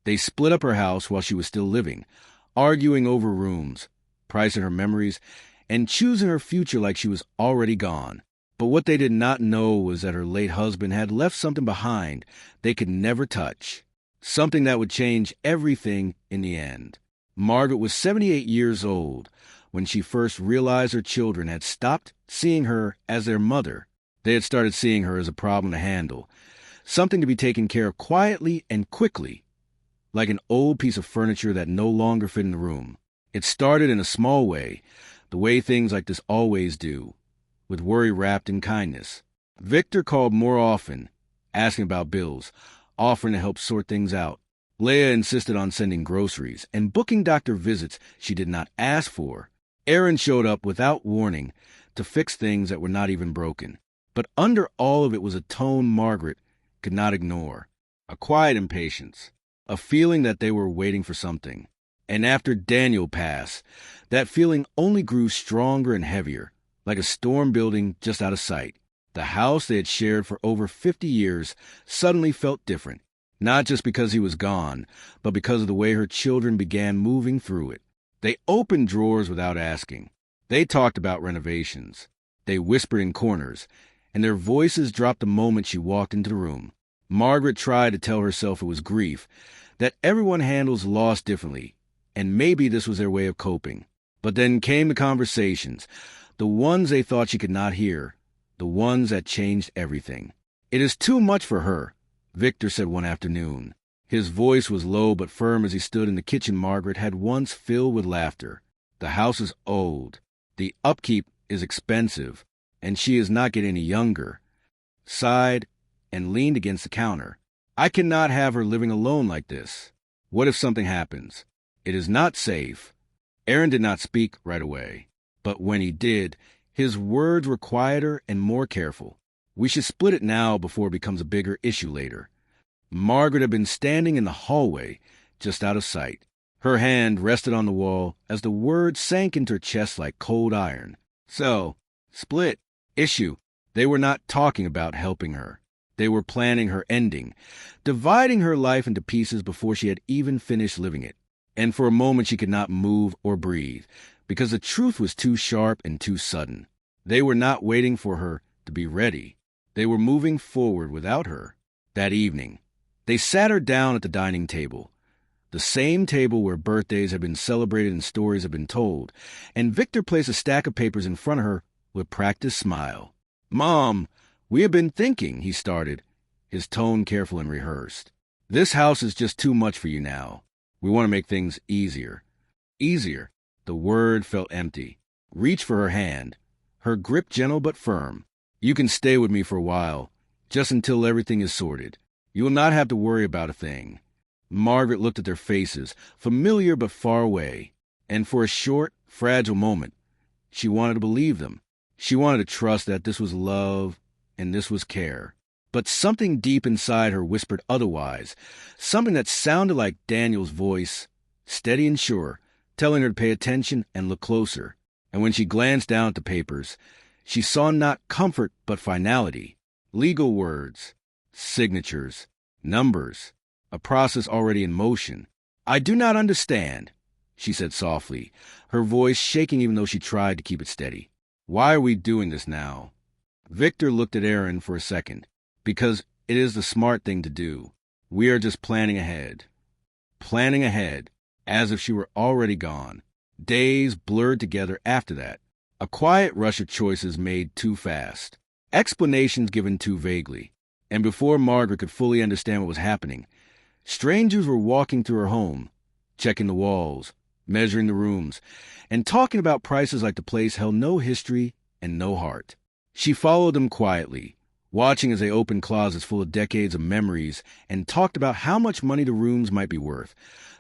They split up her house while she was still living, arguing over rooms, pricing her memories, and choosing her future like she was already gone. But what they did not know was that her late husband had left something behind they could never touch, something that would change everything in the end. Margaret was 78 years old when she first realized her children had stopped seeing her as their mother. They had started seeing her as a problem to handle, something to be taken care of quietly and quickly, like an old piece of furniture that no longer fit in the room. It started in a small way, the way things like this always do, with worry wrapped in kindness. Victor called more often, asking about bills, offering to help sort things out. Laya insisted on sending groceries and booking doctor visits she did not ask for. Aaron showed up without warning to fix things that were not even broken. But under all of it was a tone Margaret could not ignore, a quiet impatience, a feeling that they were waiting for something. And after Daniel passed, that feeling only grew stronger and heavier, like a storm building just out of sight. The house they had shared for over 50 years suddenly felt different, not just because he was gone, but because of the way her children began moving through it. They opened drawers without asking. They talked about renovations. They whispered in corners, and their voices dropped the moment she walked into the room. Margaret tried to tell herself it was grief, that everyone handles loss differently, and maybe this was their way of coping. But then came the conversations, the ones they thought she could not hear, the ones that changed everything. "It is too much for her," Victor said one afternoon. His voice was low but firm as he stood in the kitchen Margaret had once filled with laughter. "The house is old. The upkeep is expensive, and she is not getting any younger." Sighed and leaned against the counter. "I cannot have her living alone like this. What if something happens? It is not safe." Aaron did not speak right away, but when he did, his words were quieter and more careful. "We should split it now before it becomes a bigger issue later." Margaret had been standing in the hallway, just out of sight. Her hand rested on the wall as the words sank into her chest like cold iron. So, split, issue. They were not talking about helping her. They were planning her ending, dividing her life into pieces before she had even finished living it. And for a moment she could not move or breathe, because the truth was too sharp and too sudden. They were not waiting for her to be ready. They were moving forward without her. That evening, they sat her down at the dining table, the same table where birthdays had been celebrated and stories had been told, and Victor placed a stack of papers in front of her with a practiced smile. "Mom, we have been thinking," he started, his tone careful and rehearsed. "This house is just too much for you now. We want to make things easier." Easier. The word felt empty. Reached for her hand, her grip gentle but firm. "You can stay with me for a while, just until everything is sorted. You will not have to worry about a thing." Margaret looked at their faces, familiar but far away, and for a short, fragile moment, she wanted to believe them. She wanted to trust that this was love and this was care. But something deep inside her whispered otherwise, something that sounded like Daniel's voice, steady and sure, telling her to pay attention and look closer. And when she glanced down at the papers, she saw not comfort but finality. Legal words, signatures, numbers, a process already in motion. "I do not understand," she said softly, her voice shaking even though she tried to keep it steady. "Why are we doing this now?" Victor looked at Aaron for a second. "Because it is the smart thing to do. We are just planning ahead." Planning ahead, as if she were already gone. Days blurred together after that. A quiet rush of choices made too fast. Explanations given too vaguely. And before Margaret could fully understand what was happening, strangers were walking through her home, checking the walls, measuring the rooms, and talking about prices like the place held no history and no heart. She followed them quietly, watching as they opened closets full of decades of memories and talked about how much money the rooms might be worth,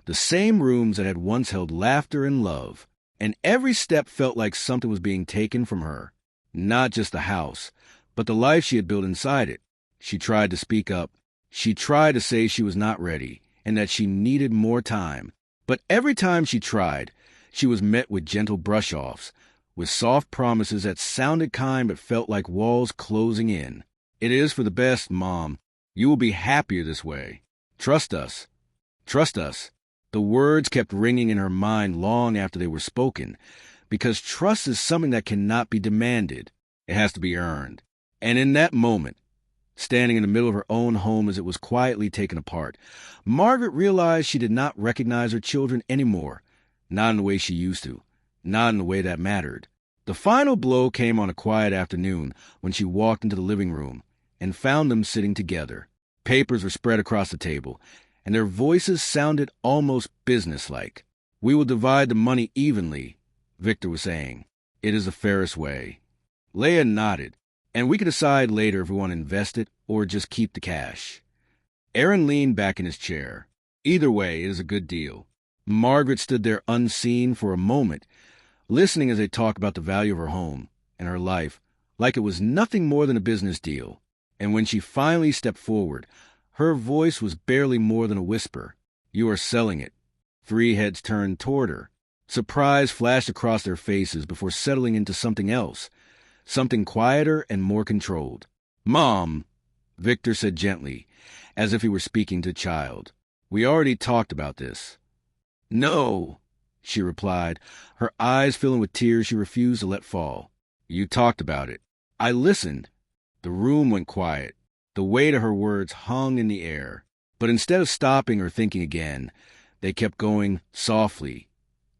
the same rooms that had once held laughter and love. And every step felt like something was being taken from her, not just the house, but the life she had built inside it. She tried to speak up. She tried to say she was not ready and that she needed more time. But every time she tried, she was met with gentle brush-offs, with soft promises that sounded kind but felt like walls closing in. "It is for the best, Mom. You will be happier this way. Trust us." Trust us. The words kept ringing in her mind long after they were spoken, because trust is something that cannot be demanded. It has to be earned. And in that moment, standing in the middle of her own home as it was quietly taken apart, Margaret realized she did not recognize her children anymore, not in the way she used to, not in the way that mattered. The final blow came on a quiet afternoon when she walked into the living room and found them sitting together. Papers were spread across the table, and their voices sounded almost businesslike. "We will divide the money evenly," Victor was saying. "It is the fairest way." Laya nodded, "And we can decide later if we want to invest it or just keep the cash." Aaron leaned back in his chair. "Either way, it is a good deal." Margaret stood there unseen for a moment, listening as they talked about the value of her home and her life, like it was nothing more than a business deal. And when she finally stepped forward, her voice was barely more than a whisper. "You are selling it." 3 heads turned toward her. Surprise flashed across their faces before settling into something else, something quieter and more controlled. "Mom," Victor said gently, as if he were speaking to a child. "We already talked about this." "No," she replied, her eyes filling with tears she refused to let fall. "You talked about it. I listened." The room went quiet. The weight of her words hung in the air. But instead of stopping or thinking again, they kept going softly,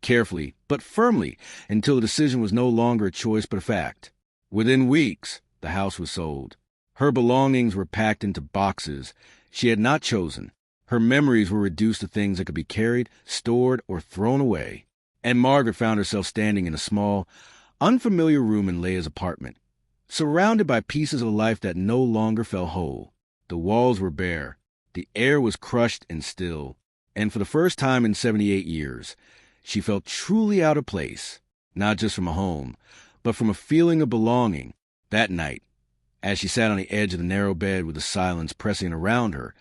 carefully, but firmly, until the decision was no longer a choice but a fact. Within weeks, the house was sold. Her belongings were packed into boxes she had not chosen. Her memories were reduced to things that could be carried, stored, or thrown away. And Margaret found herself standing in a small, unfamiliar room in Laya's apartment, surrounded by pieces of life that no longer felt whole. The walls were bare. The air was crushed and still. And for the first time in 78 years, she felt truly out of place, not just from a home, but from a feeling of belonging. That night, as she sat on the edge of the narrow bed with the silence pressing around her,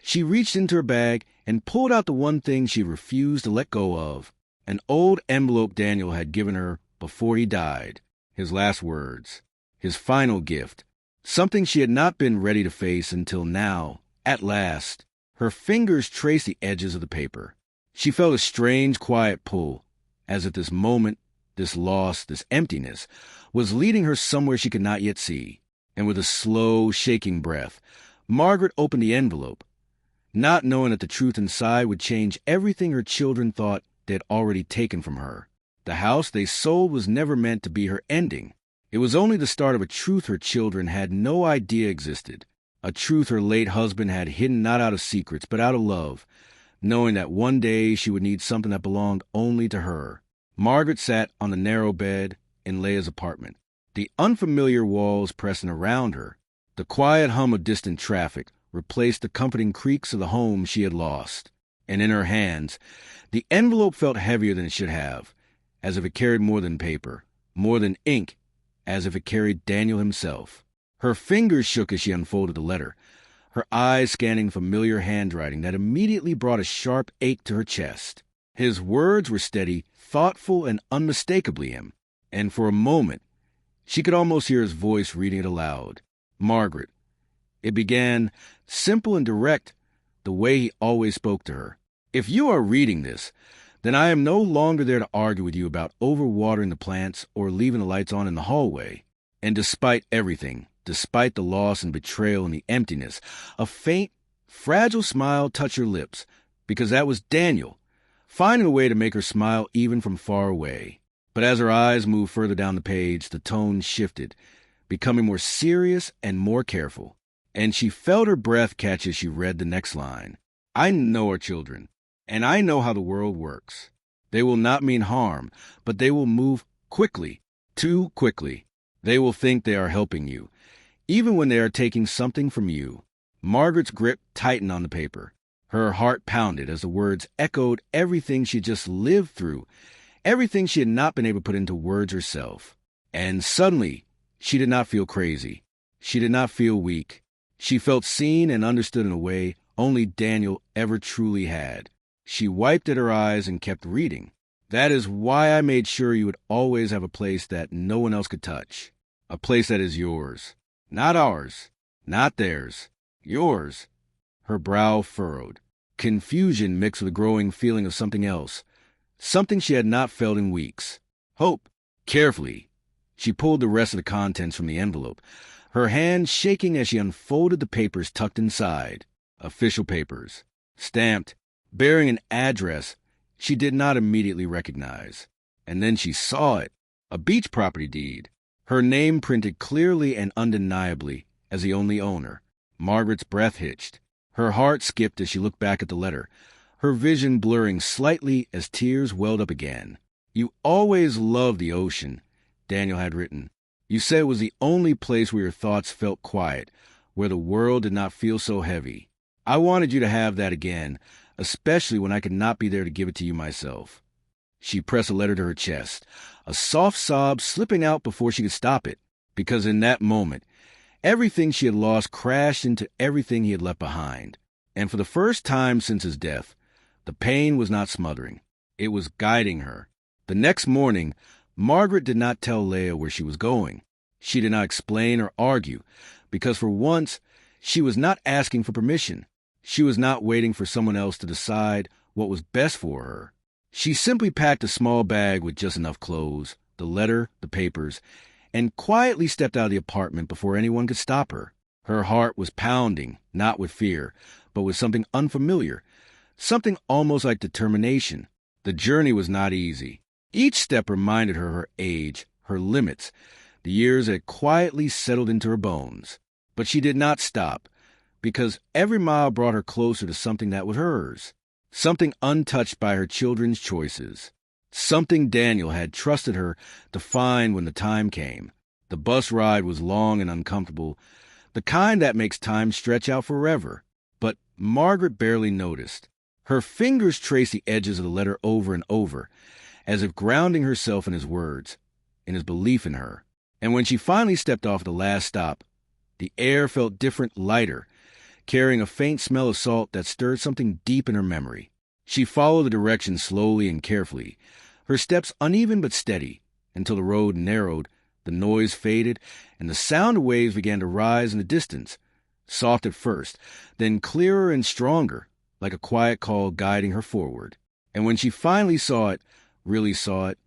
she reached into her bag and pulled out the one thing she refused to let go of, an old envelope Daniel had given her before he died, his last words, his final gift, something she had not been ready to face until now, at last. Her fingers traced the edges of the paper. She felt a strange, quiet pull, as if this moment, this loss, this emptiness, was leading her somewhere she could not yet see. And with a slow, shaking breath, Margaret opened the envelope, not knowing that the truth inside would change everything her children thought they had already taken from her. The house they sold was never meant to be her ending. It was only the start of a truth her children had no idea existed, a truth her late husband had hidden not out of secrets but out of love, knowing that one day she would need something that belonged only to her. Margaret sat on the narrow bed in Laya's apartment, the unfamiliar walls pressing around her. The quiet hum of distant traffic replaced the comforting creaks of the home she had lost. And in her hands, the envelope felt heavier than it should have, as if it carried more than paper, more than ink, as if it carried Daniel himself. Her fingers shook as she unfolded the letter, her eyes scanning familiar handwriting that immediately brought a sharp ache to her chest. His words were steady, thoughtful, and unmistakably him, and for a moment, she could almost hear his voice reading it aloud. "Margaret." It began, simple and direct, the way he always spoke to her. "If you are reading this, then I am no longer there to argue with you about overwatering the plants or leaving the lights on in the hallway. And despite everything, despite the loss and betrayal and the emptiness, a faint, fragile smile touched her lips, because that was Daniel, finding a way to make her smile even from far away. But as her eyes moved further down the page, the tone shifted, becoming more serious and more careful. And she felt her breath catch as she read the next line. "I know our children, and I know how the world works. They will not mean harm, but they will move quickly, too quickly. They will think they are helping you, even when they are taking something from you." Margaret's grip tightened on the paper. Her heart pounded as the words echoed everything she had just lived through, everything she had not been able to put into words herself. And suddenly, she did not feel crazy. She did not feel weak. She felt seen and understood in a way only Daniel ever truly had. She wiped at her eyes and kept reading. "That is why I made sure you would always have a place that no one else could touch. A place that is yours. Not ours. Not theirs. Yours." Her brow furrowed. confusion mixed with a growing feeling of something else, something she had not felt in weeks. Hope. Carefully, she pulled the rest of the contents from the envelope, her hand shaking as she unfolded the papers tucked inside. Official papers, stamped, bearing an address she did not immediately recognize. And then she saw it, a beach property deed, her name printed clearly and undeniably as the only owner. Margaret's breath hitched. Her heart skipped as she looked back at the letter, her vision blurring slightly as tears welled up again. "You always loved the ocean," Daniel had written. "You said it was the only place where your thoughts felt quiet, where the world did not feel so heavy. I wanted you to have that again, especially when I could not be there to give it to you myself." She pressed the letter to her chest, a soft sob slipping out before she could stop it, because in that moment, everything she had lost crashed into everything he had left behind. And for the first time since his death, the pain was not smothering. It was guiding her. The next morning, Margaret did not tell Laya where she was going. She did not explain or argue, because for once, she was not asking for permission. She was not waiting for someone else to decide what was best for her. She simply packed a small bag with just enough clothes, the letter, the papers, and quietly stepped out of the apartment before anyone could stop her. Her heart was pounding, not with fear, but with something unfamiliar, something almost like determination. The journey was not easy. Each step reminded her age, her limits, the years that had quietly settled into her bones. But she did not stop, because every mile brought her closer to something that was hers, something untouched by her children's choices, something Daniel had trusted her to find when the time came. The bus ride was long and uncomfortable, the kind that makes time stretch out forever. But Margaret barely noticed. Her fingers traced the edges of the letter over and over, as if grounding herself in his words, in his belief in her. And when she finally stepped off at the last stop, the air felt different, lighter, carrying a faint smell of salt that stirred something deep in her memory. She followed the direction slowly and carefully, her steps uneven but steady, until the road narrowed, the noise faded, and the sound of waves began to rise in the distance, soft at first, then clearer and stronger, like a quiet call guiding her forward. And when she finally saw it, really saw it,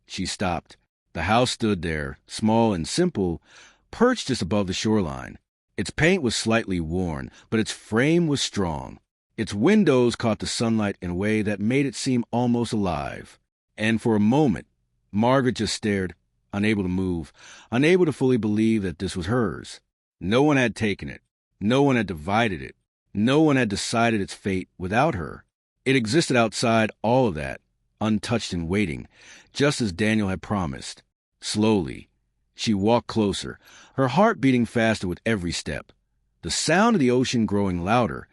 she stopped. The house stood there, small and simple, perched just above the shoreline. Its paint was slightly worn, but its frame was strong. Its windows caught the sunlight in a way that made it seem almost alive. And for a moment, Margaret just stared, unable to move, unable to fully believe that this was hers. No one had taken it. No one had divided it. No one had decided its fate without her. It existed outside all of that, untouched and waiting, just as Daniel had promised. Slowly, she walked closer, her heart beating faster with every step, the sound of the ocean growing louder,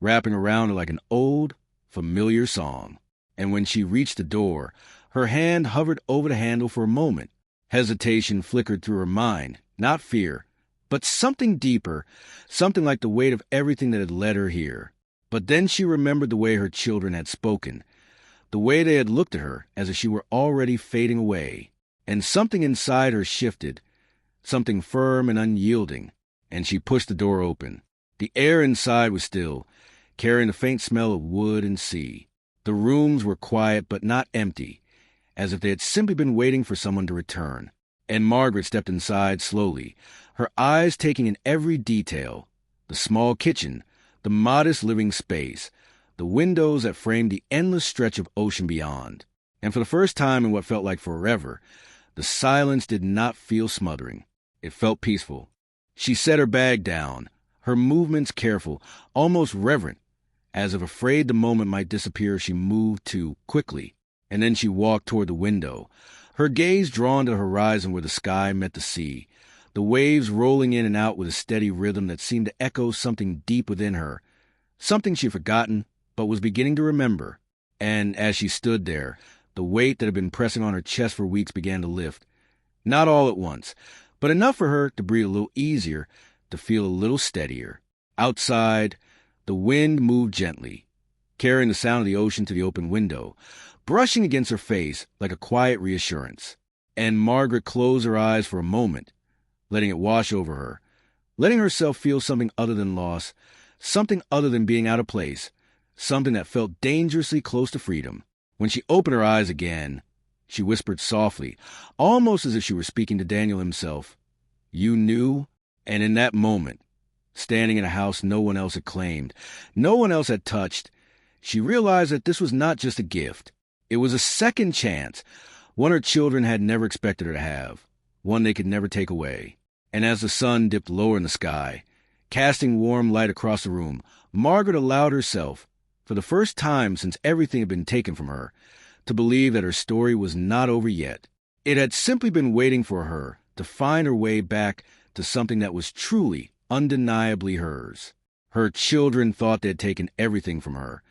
wrapping around her like an old, familiar song. And when she reached the door, her hand hovered over the handle for a moment. Hesitation flickered through her mind, not fear, but something deeper, something like the weight of everything that had led her here. But then she remembered the way her children had spoken, the way they had looked at her as if she were already fading away. And something inside her shifted, something firm and unyielding, and she pushed the door open. The air inside was still, carrying the faint smell of wood and sea. The rooms were quiet but not empty, as if they had simply been waiting for someone to return. And Margaret stepped inside slowly, her eyes taking in every detail, the small kitchen, the modest living space, the windows that framed the endless stretch of ocean beyond. And for the first time in what felt like forever, the silence did not feel smothering. It felt peaceful. She set her bag down, her movements careful, almost reverent, as if afraid the moment might disappear if she moved too quickly. And then she walked toward the window, her gaze drawn to the horizon where the sky met the sea, the waves rolling in and out with a steady rhythm that seemed to echo something deep within her, something she had forgotten but was beginning to remember. And as she stood there, the weight that had been pressing on her chest for weeks began to lift. Not all at once, but enough for her to breathe a little easier, to feel a little steadier. Outside, the wind moved gently, carrying the sound of the ocean to the open window, brushing against her face like a quiet reassurance. And Margaret closed her eyes for a moment, letting it wash over her, letting herself feel something other than loss, something other than being out of place, something that felt dangerously close to freedom. When she opened her eyes again, she whispered softly, almost as if she were speaking to Daniel himself, "You knew?" And in that moment, standing in a house no one else had claimed, no one else had touched, she realized that this was not just a gift. It was a second chance, one her children had never expected her to have, one they could never take away. And as the sun dipped lower in the sky, casting warm light across the room, Margaret allowed herself, for the first time since everything had been taken from her, to believe that her story was not over yet. It had simply been waiting for her to find her way back to something that was truly, undeniably hers. Her children thought they had taken everything from her,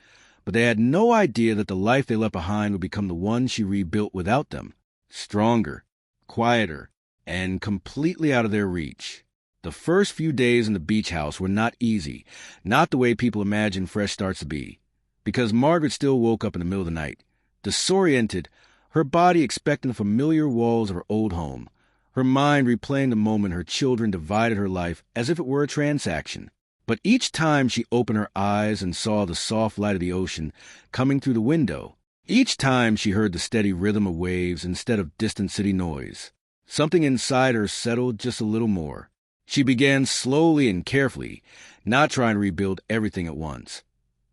but they had no idea that the life they left behind would become the one she rebuilt without them, stronger, quieter, and completely out of their reach. The first few days in the beach house were not easy, not the way people imagine fresh starts to be, because Margaret still woke up in the middle of the night, disoriented, her body expecting the familiar walls of her old home, her mind replaying the moment her children divided her life as if it were a transaction. But each time she opened her eyes and saw the soft light of the ocean coming through the window, each time she heard the steady rhythm of waves instead of distant city noise, something inside her settled just a little more. She began slowly and carefully, not trying to rebuild everything at once.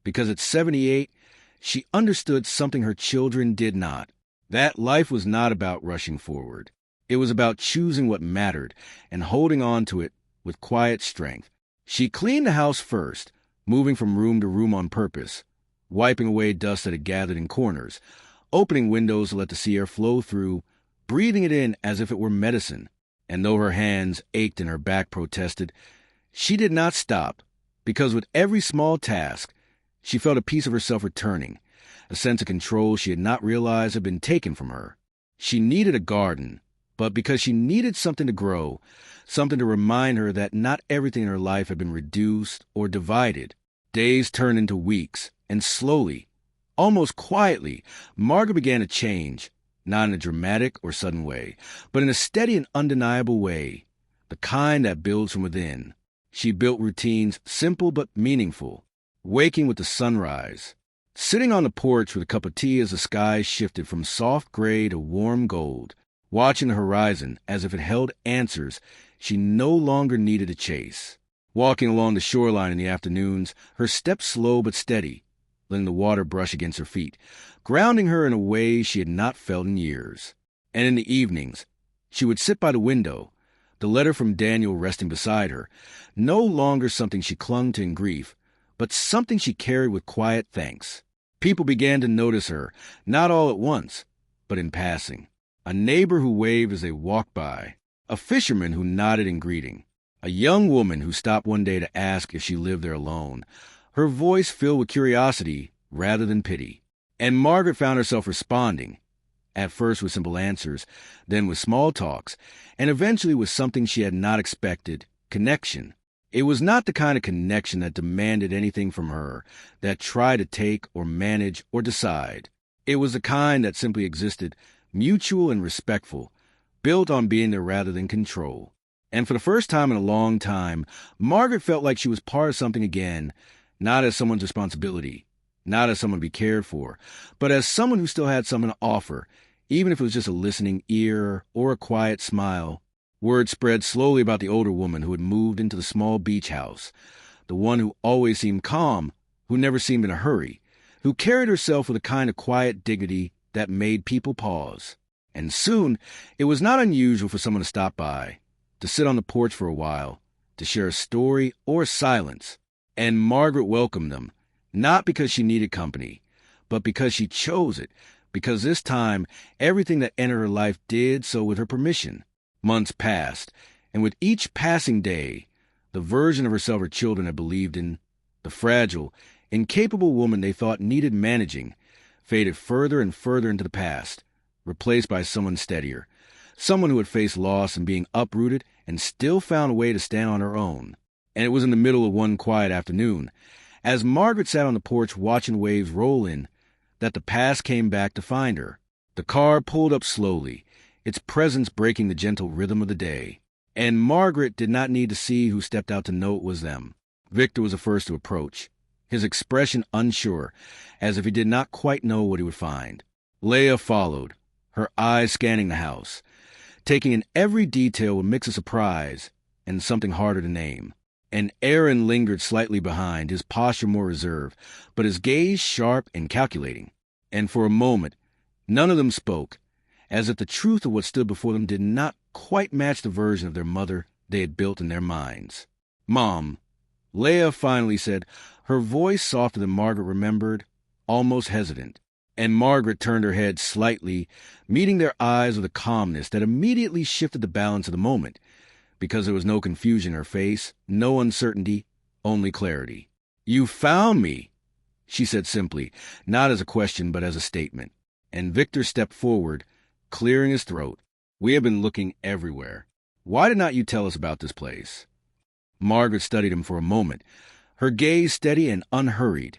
Because at 78, she understood something her children did not. That life was not about rushing forward. It was about choosing what mattered and holding on to it with quiet strength. She cleaned the house first, moving from room to room on purpose, wiping away dust that had gathered in corners, opening windows to let the sea air flow through, breathing it in as if it were medicine. And though her hands ached and her back protested, she did not stop, because with every small task, she felt a piece of herself returning, a sense of control she had not realized had been taken from her. She needed a garden, but because she needed something to grow, something to remind her that not everything in her life had been reduced or divided. Days turned into weeks, and slowly, almost quietly, Margaret began to change, not in a dramatic or sudden way, but in a steady and undeniable way, the kind that builds from within. She built routines simple but meaningful, waking with the sunrise, sitting on the porch with a cup of tea as the sky shifted from soft gray to warm gold, watching the horizon as if it held answers she no longer needed to chase. Walking along the shoreline in the afternoons, her steps slow but steady, letting the water brush against her feet, grounding her in a way she had not felt in years. And in the evenings, she would sit by the window, the letter from Daniel resting beside her, no longer something she clung to in grief, but something she carried with quiet thanks. People began to notice her, not all at once, but in passing. A neighbor who waved as they walked by, a fisherman who nodded in greeting, a young woman who stopped one day to ask if she lived there alone, her voice filled with curiosity rather than pity. And Margaret found herself responding, at first with simple answers, then with small talks, and eventually with something she had not expected, connection. It was not the kind of connection that demanded anything from her, that tried to take or manage or decide. It was the kind that simply existed, mutual and respectful, built on being there rather than control. And for the first time in a long time, Margaret felt like she was part of something again, not as someone's responsibility, not as someone to be cared for, but as someone who still had something to offer, even if it was just a listening ear or a quiet smile. Word spread slowly about the older woman who had moved into the small beach house, the one who always seemed calm, who never seemed in a hurry, who carried herself with a kind of quiet dignity that made people pause. And soon, it was not unusual for someone to stop by, to sit on the porch for a while, to share a story or silence. And Margaret welcomed them, not because she needed company, but because she chose it, because this time, everything that entered her life did so with her permission. Months passed, and with each passing day, the version of herself her children had believed in, the fragile, incapable woman they thought needed managing, faded further and further into the past, replaced by someone steadier, someone who had faced loss and being uprooted and still found a way to stand on her own. And it was in the middle of one quiet afternoon, as Margaret sat on the porch watching waves roll in, that the past came back to find her. The car pulled up slowly, its presence breaking the gentle rhythm of the day. And Margaret did not need to see who stepped out to know it was them. Victor was the first to approach, his expression unsure, as if he did not quite know what he would find. Laya followed, her eyes scanning the house, taking in every detail with a mix of surprise and something harder to name. And Aaron lingered slightly behind, his posture more reserved, but his gaze sharp and calculating. And for a moment, none of them spoke, as if the truth of what stood before them did not quite match the version of their mother they had built in their minds. "Mom," Laya finally said, her voice softer than Margaret remembered, almost hesitant. And Margaret turned her head slightly, meeting their eyes with a calmness that immediately shifted the balance of the moment, because there was no confusion in her face, no uncertainty, only clarity. "You found me," she said simply, not as a question but as a statement. And Victor stepped forward, clearing his throat. "We have been looking everywhere. Why did not you tell us about this place?" Margaret studied him for a moment, her gaze steady and unhurried,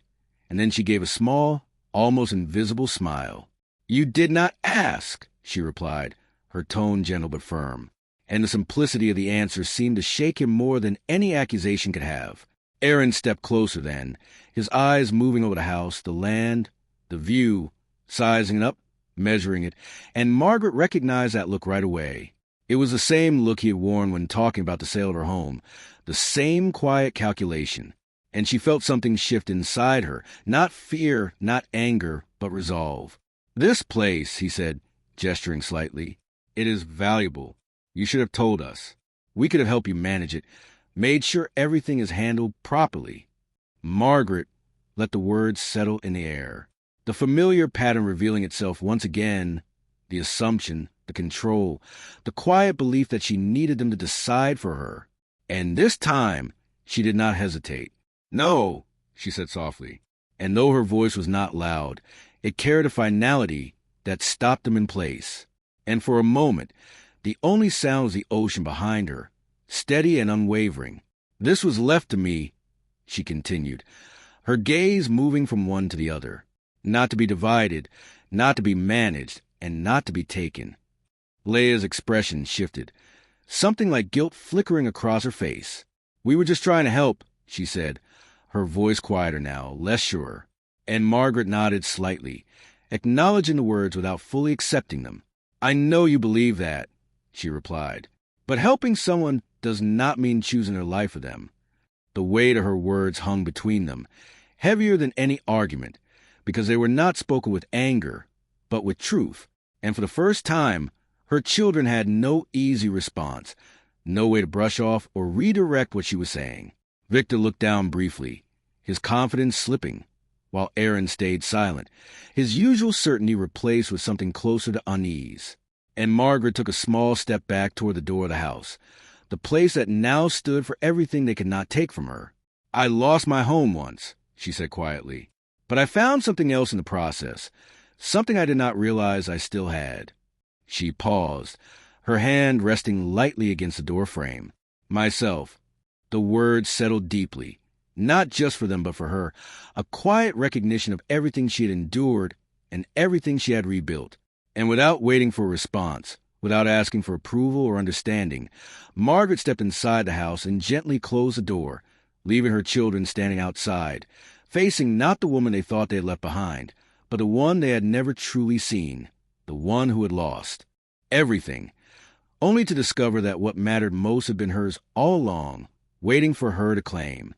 and then she gave a small, almost invisible smile. "You did not ask," she replied, her tone gentle but firm. And the simplicity of the answer seemed to shake him more than any accusation could have. Aaron stepped closer then, his eyes moving over the house, the land, the view, sizing it up, measuring it, and Margaret recognized that look right away. It was the same look he had worn when talking about the sale of her home, the same quiet calculation. And she felt something shift inside her, not fear, not anger, but resolve. "This place," he said, gesturing slightly, "it is valuable. You should have told us. We could have helped you manage it, made sure everything is handled properly." Margaret let the words settle in the air, the familiar pattern revealing itself once again, the assumption, the control, the quiet belief that she needed them to decide for her. And this time, she did not hesitate. "No," she said softly, and though her voice was not loud, it carried a finality that stopped them in place. And for a moment, the only sound was the ocean behind her, steady and unwavering. "This was left to me," she continued, her gaze moving from one to the other, "not to be divided, not to be managed, and not to be taken." Laya's expression shifted, something like guilt flickering across her face. "We were just trying to help," she said, her voice quieter now, less sure. And Margaret nodded slightly, acknowledging the words without fully accepting them. "I know you believe that," she replied. "But helping someone does not mean choosing their life for them." The weight of her words hung between them, heavier than any argument, because they were not spoken with anger, but with truth. And for the first time, her children had no easy response, no way to brush off or redirect what she was saying. Victor looked down briefly, his confidence slipping, while Aaron stayed silent, his usual certainty replaced with something closer to unease. And Margaret took a small step back toward the door of the house, the place that now stood for everything they could not take from her. "I lost my home once," she said quietly, "but I found something else in the process, something I did not realize I still had." She paused, her hand resting lightly against the door frame. "Myself." The words settled deeply, not just for them but for her, a quiet recognition of everything she had endured and everything she had rebuilt. And without waiting for a response, without asking for approval or understanding, Margaret stepped inside the house and gently closed the door, leaving her children standing outside, facing not the woman they thought they had left behind, but the one they had never truly seen, the one who had lost everything, only to discover that what mattered most had been hers all along, waiting for her to claim.